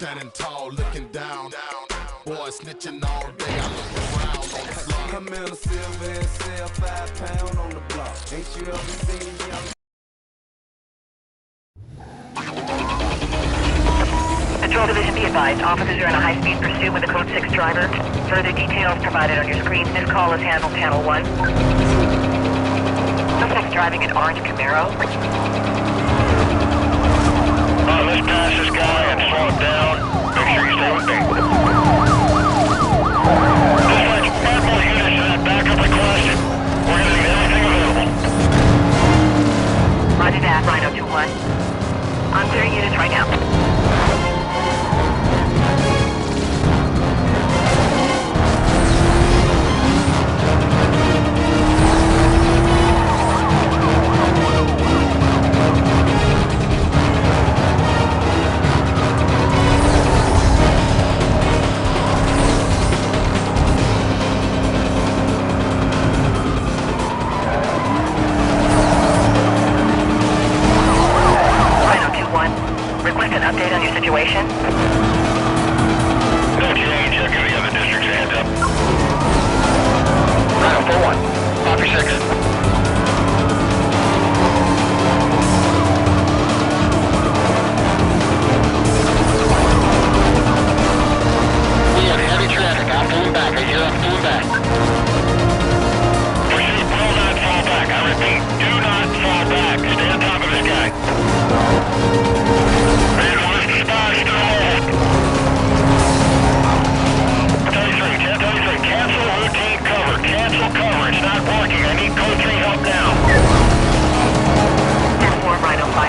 standing tall, looking down. Boy, snitching all day, I look around on the block. I'm in a silver and sell 5 pound on the block. Ain't you ever seen a young Patrol Division, be advised. Officers are in a high-speed pursuit with a Code 6 driver. Further details provided on your screens. This call is handled Channel 1. Suspect driving an orange Camaro. Let's pass this guy and slow him down. Make sure you stay with me. Dispatch, purple units to that backup requested. We're going to need everything available. Roger that, Rhino 2-1. I'm clearing units right now. Request an update on your situation. No change. I'll give the other districts a heads up. Rhino 4-1. Copy 6. We have heavy traffic. I'm pulling back. I hear I'm pulling back. Proceed, will not fall back. I repeat, do not fall back. Stay on top of this guy. Reinforce the spots to the left. 1033, cancel routine cover. Cancel cover. It's not working. I need Code 3 help now. 10-4, Rhino 5-5.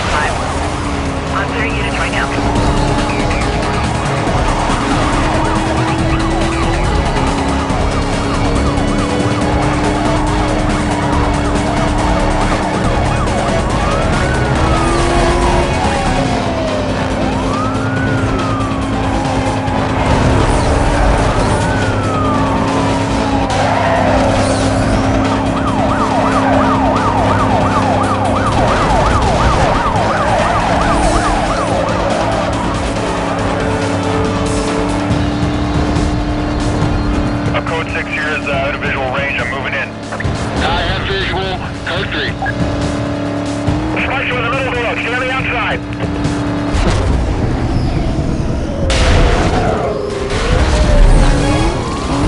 I'm clearing units right now. Code 6 here is out of visual range. I'm moving in. I have visual. Code 3. Slice you in the middle of the road. Stay on the outside.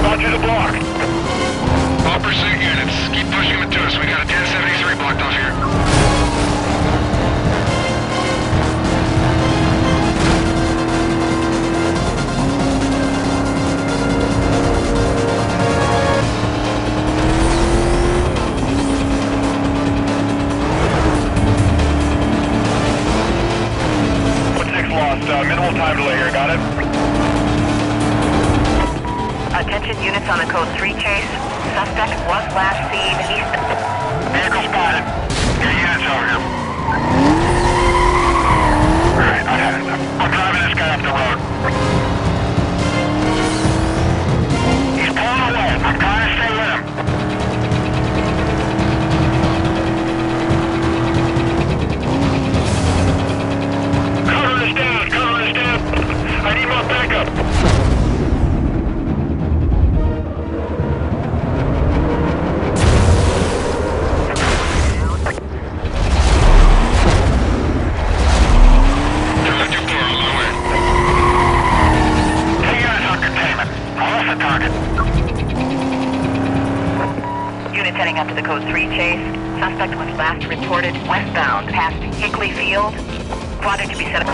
About to the block. All pursuit units. Keep pushing them to us. We got a 1073 blocked off here. Minimal time delay here, got it? Attention units on the Code 3 chase. Suspect was last seen east. Vehicle spotted. Get units over here. Alright, I had enough. I'm driving this guy up the road. He's pulling away. I'm trying to stay with him. Cover this down. I need more backup. Units heading up to the Code 3 chase. Suspect was last reported westbound past Hickley Field. Quadrant to be set up.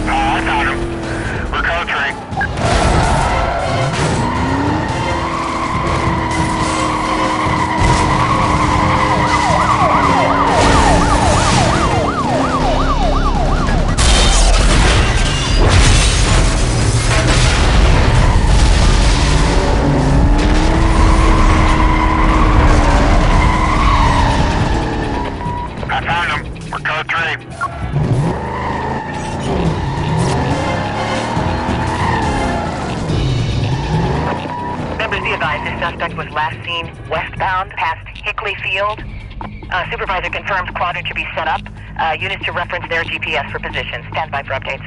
I found him. We're Code 3. I found him. We're Code 3. Be advised, this suspect was last seen westbound past Hickley Field. Supervisor confirms quadrant to be set up. Units to reference their GPS for position. Stand by for updates.